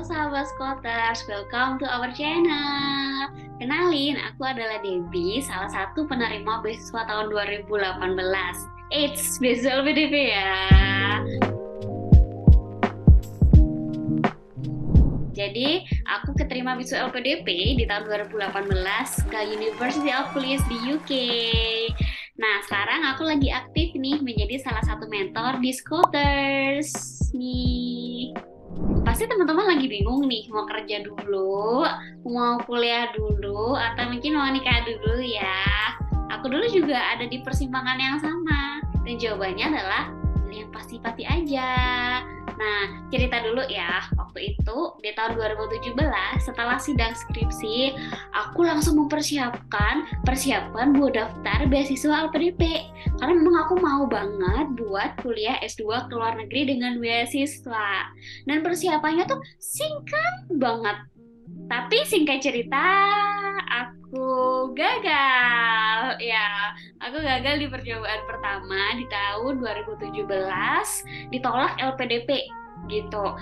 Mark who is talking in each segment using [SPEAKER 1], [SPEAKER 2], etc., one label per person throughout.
[SPEAKER 1] sahabat Skoters, welcome to our channel. Kenalin, aku adalah Debbie, salah satu penerima beasiswa tahun 2018. Eits, beasiswa LPDP ya. Jadi, aku keterima beasiswa LPDP di tahun 2018 ke University of Leeds di UK. Nah, sekarang aku lagi aktif nih menjadi salah satu mentor di Skoters nih. Pasti teman-teman lagi bingung nih, mau kerja dulu, mau kuliah dulu, atau mungkin mau nikah dulu ya. Aku dulu juga ada di persimpangan yang sama, dan jawabannya adalah pilih yang pasti-pasti aja. Nah, cerita dulu ya, waktu itu di tahun 2017 setelah sidang skripsi, aku langsung mempersiapkan buat daftar beasiswa LPDP. Karena memang aku mau banget buat kuliah S2 ke luar negeri dengan beasiswa. Dan persiapannya tuh singkat banget. Tapi singkat cerita, aku gagal. Ya, aku gagal di percobaan pertama di tahun 2017, ditolak LPDP gitu.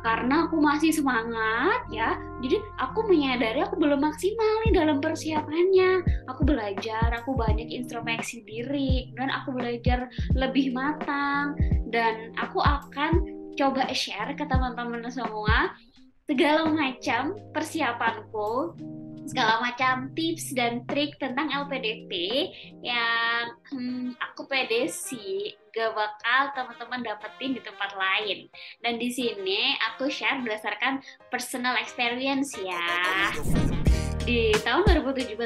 [SPEAKER 1] Karena aku masih semangat ya. Jadi aku menyadari aku belum maksimal nih dalam persiapannya. Aku belajar, aku banyak introspeksi diri dan aku belajar lebih matang dan aku akan coba share ke teman-teman semua segala macam persiapanku, segala macam tips dan trik tentang LPDP yang aku pede sih gak bakal teman-teman dapetin di tempat lain. Dan di sini aku share berdasarkan personal experience ya. Di tahun 2017,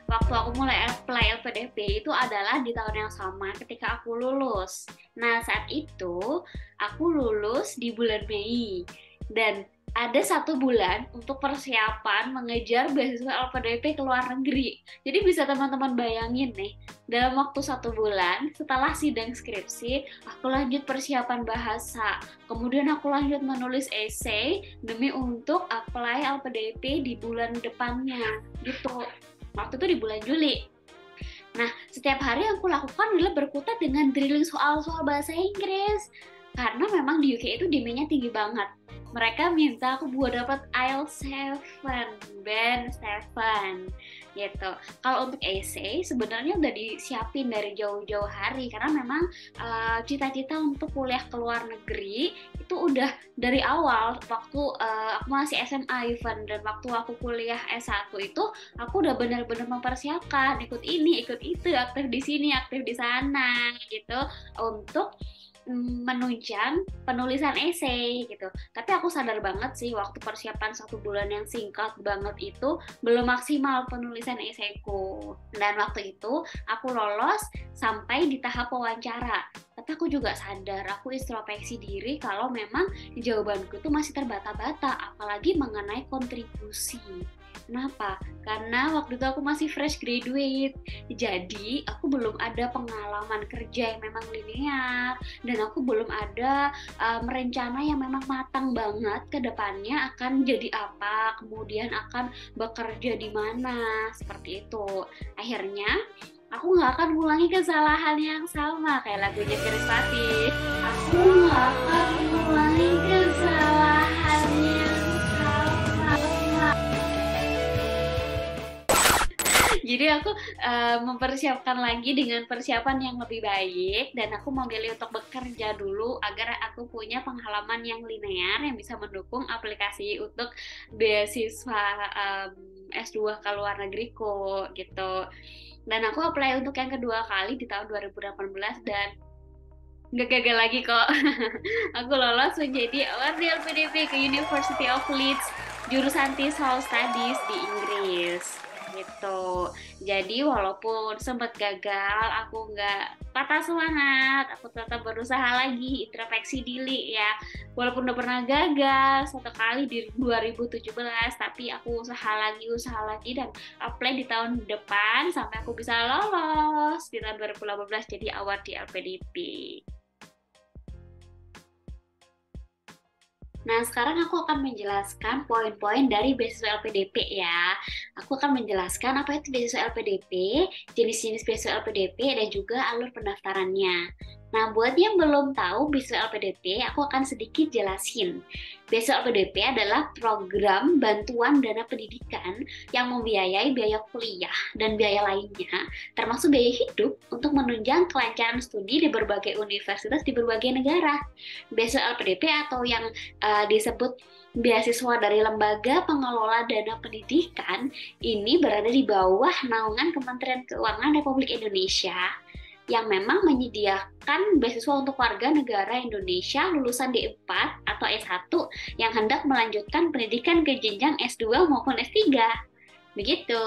[SPEAKER 1] waktu aku mulai apply LPDP itu adalah di tahun yang sama ketika aku lulus. Nah, saat itu aku lulus di bulan Mei. Dan ada 1 bulan untuk persiapan mengejar beasiswa LPDP ke luar negeri. Jadi bisa teman-teman bayangin nih, dalam waktu 1 bulan setelah sidang skripsi, aku lanjut persiapan bahasa. Kemudian aku lanjut menulis essay demi untuk apply LPDP di bulan depannya. Gitu. Waktu itu di bulan Juli. Nah, setiap hari yang aku lakukan adalah berkutat dengan drilling soal-soal bahasa Inggris. Karena memang di UK itu demand-nya tinggi banget. Mereka minta aku buat dapat IELTS 7, band 7 gitu. Kalau untuk essay sebenarnya udah disiapin dari jauh-jauh hari karena memang cita-cita untuk kuliah ke luar negeri itu udah dari awal waktu aku masih SMA even, dan waktu aku kuliah S1 itu aku udah benar-benar mempersiapkan ikut ini, ikut itu, aktif di sini, aktif di sana gitu untuk menunjang penulisan essay gitu. Tapi aku sadar banget sih waktu persiapan 1 bulan yang singkat banget itu belum maksimal penulisan esaiku. Dan waktu itu aku lolos sampai di tahap wawancara. Tapi aku juga sadar, aku introspeksi diri kalau memang jawabanku itu masih terbata-bata, apalagi mengenai kontribusi. Kenapa? Karena waktu itu aku masih fresh graduate, jadi aku belum ada pengalaman kerja yang memang linear, dan aku belum ada rencana yang memang matang banget ke depannya akan jadi apa, kemudian akan bekerja di mana, seperti itu. Akhirnya, aku nggak akan mengulangi kesalahan yang sama kayak lagunya Kerispatih. Aku nggak akan mengulangi kesalahan yang sama. Jadi aku mempersiapkan lagi dengan persiapan yang lebih baik, dan aku memilih untuk bekerja dulu agar aku punya pengalaman yang linear yang bisa mendukung aplikasi untuk beasiswa S2 ke luar negeriku gitu. Dan aku apply untuk yang kedua kali di tahun 2018 dan nggak gagal lagi kok. Aku lolos menjadi award LPDP ke University of Leeds, jurusan TESOL Studies di Inggris gitu. Jadi walaupun sempat gagal, aku nggak patah semangat, aku tetap berusaha lagi, introspeksi diri ya. Walaupun udah pernah gagal 1 kali di 2017, tapi aku usaha lagi dan apply di tahun depan sampai aku bisa lolos di tahun 2018 jadi award di LPDP. Nah, sekarang aku akan menjelaskan poin-poin dari beasiswa LPDP ya. Aku akan menjelaskan apa itu beasiswa LPDP, jenis-jenis beasiswa LPDP, dan juga alur pendaftarannya. Nah, buat yang belum tahu beasiswa LPDP, aku akan sedikit jelasin. Beasiswa LPDP adalah program bantuan dana pendidikan yang membiayai biaya kuliah dan biaya lainnya, termasuk biaya hidup untuk menunjang kelancaran studi di berbagai universitas di berbagai negara. Beasiswa LPDP atau yang disebut beasiswa dari Lembaga Pengelola Dana Pendidikan ini berada di bawah naungan Kementerian Keuangan Republik Indonesia yang memang menyediakan beasiswa untuk warga negara Indonesia lulusan D4 atau S1 yang hendak melanjutkan pendidikan ke jenjang S2 maupun S3. Begitu.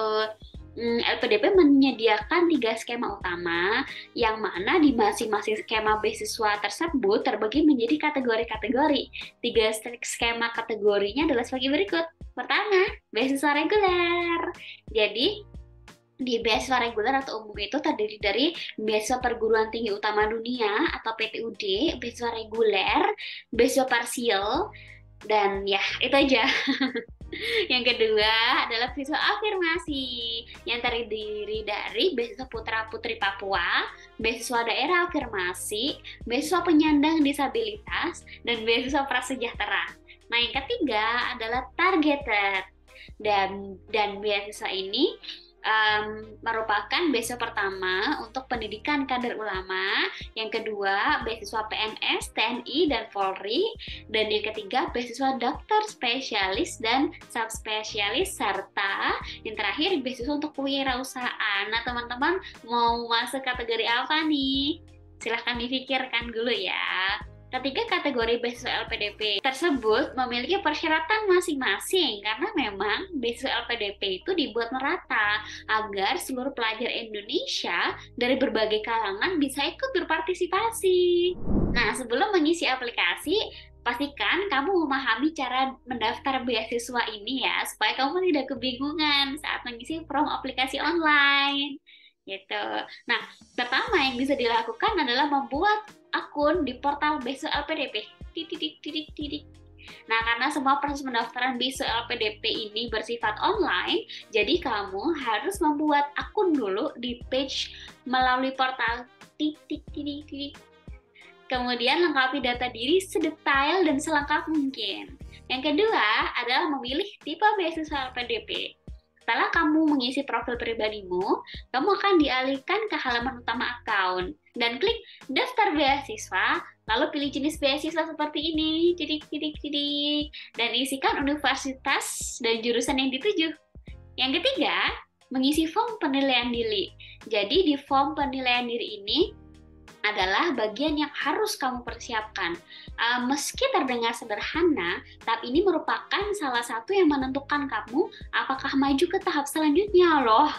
[SPEAKER 1] LPDP menyediakan 3 skema utama, yang mana di masing-masing skema beasiswa tersebut terbagi menjadi kategori-kategori. 3 skema kategorinya adalah sebagai berikut. Pertama, beasiswa reguler. Jadi, di beasiswa reguler atau umum itu terdiri dari beasiswa perguruan tinggi utama dunia atau PTUD, beasiswa reguler, beasiswa parsial, dan ya itu aja. Yang kedua adalah beasiswa afirmasi yang terdiri dari beasiswa putra-putri Papua, beasiswa daerah afirmasi, beasiswa penyandang disabilitas, dan beasiswa prasejahtera. Nah, yang ketiga adalah targeted. Dan beasiswa ini merupakan beasiswa pertama untuk pendidikan kader ulama, yang kedua beasiswa PNS, TNI, dan Polri, dan yang ketiga beasiswa dokter spesialis dan subspesialis, serta yang terakhir beasiswa untuk kewirausahaan. Nah, teman-teman mau masuk kategori apa nih? Silahkan dipikirkan dulu ya. Ketiga kategori beasiswa LPDP tersebut memiliki persyaratan masing-masing karena memang beasiswa LPDP itu dibuat merata agar seluruh pelajar Indonesia dari berbagai kalangan bisa ikut berpartisipasi. Nah, sebelum mengisi aplikasi, pastikan kamu memahami cara mendaftar beasiswa ini ya, supaya kamu tidak kebingungan saat mengisi form aplikasi online. Gitu. Nah, pertama yang bisa dilakukan adalah membuat akun di portal beasiswa LPDP. Titik. Nah, karena semua proses pendaftaran beasiswa LPDP ini bersifat online, jadi kamu harus membuat akun dulu di page melalui portal titik. Kemudian lengkapi data diri sedetail dan selengkap mungkin. Yang kedua adalah memilih tipe beasiswa LPDP. Setelah kamu mengisi profil pribadimu, kamu akan dialihkan ke halaman utama akun dan klik daftar beasiswa, lalu pilih jenis beasiswa seperti ini, titik, dan isikan universitas dan jurusan yang dituju. Yang ketiga, mengisi form penilaian diri. Jadi di form penilaian diri ini adalah bagian yang harus kamu persiapkan. Meski terdengar sederhana, tapi ini merupakan salah satu yang menentukan kamu apakah maju ke tahap selanjutnya loh.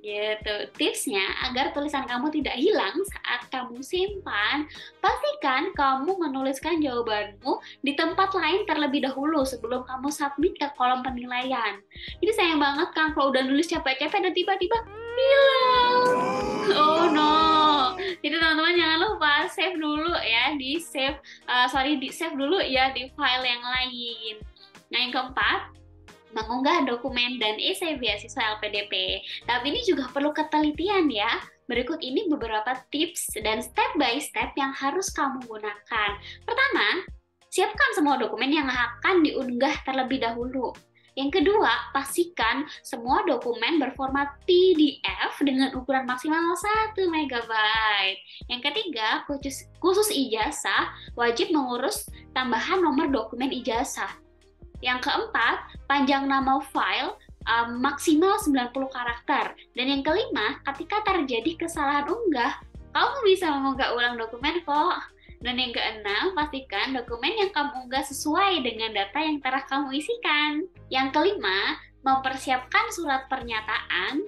[SPEAKER 1] Gitu. Tipsnya agar tulisan kamu tidak hilang saat kamu simpan, pastikan kamu menuliskan jawabanmu di tempat lain terlebih dahulu sebelum kamu submit ke kolom penilaian. Jadi sayang banget kan kalau udah nulis capek-capek dan tiba-tiba hilang. Oh no. Jadi teman-teman jangan lupa save dulu ya di save dulu ya di file yang lain. Nah, yang keempat, mengunggah dokumen dan esai beasiswa LPDP. Tapi ini juga perlu ketelitian ya. Berikut ini beberapa tips dan step by step yang harus kamu gunakan. Pertama, siapkan semua dokumen yang akan diunggah terlebih dahulu. Yang kedua, pastikan semua dokumen berformat PDF dengan ukuran maksimal 1 MB. Yang ketiga, khusus ijazah, wajib mengurus tambahan nomor dokumen ijazah. Yang keempat, panjang nama file maksimal 90 karakter. Dan yang kelima, ketika terjadi kesalahan unggah, kamu bisa mengunggah ulang dokumen kok. Dan yang keenam, pastikan dokumen yang kamu unggah sesuai dengan data yang telah kamu isikan. Yang kelima, mempersiapkan surat pernyataan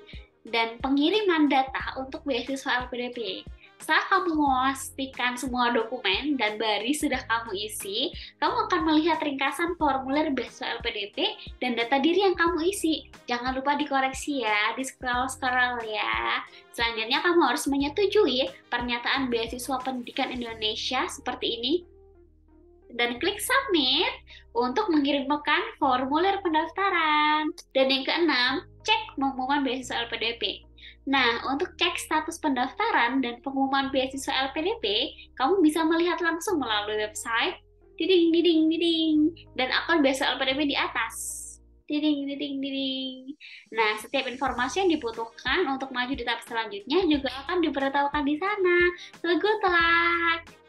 [SPEAKER 1] dan pengiriman data untuk beasiswa LPDP. Setelah kamu memastikan semua dokumen dan baris sudah kamu isi, kamu akan melihat ringkasan formulir beasiswa LPDP dan data diri yang kamu isi. Jangan lupa dikoreksi ya, di scroll ya. Selanjutnya kamu harus menyetujui pernyataan beasiswa pendidikan Indonesia seperti ini dan klik submit untuk mengirimkan formulir pendaftaran. Dan yang keenam, cek pengumuman beasiswa LPDP. Nah, untuk cek status pendaftaran dan pengumuman beasiswa LPDP, kamu bisa melihat langsung melalui website diding diding diding dan akun beasiswa LPDP di atas. Diding diding diding. Nah, setiap informasi yang dibutuhkan untuk maju di tahap selanjutnya juga akan diberitahukan di sana. So, good luck!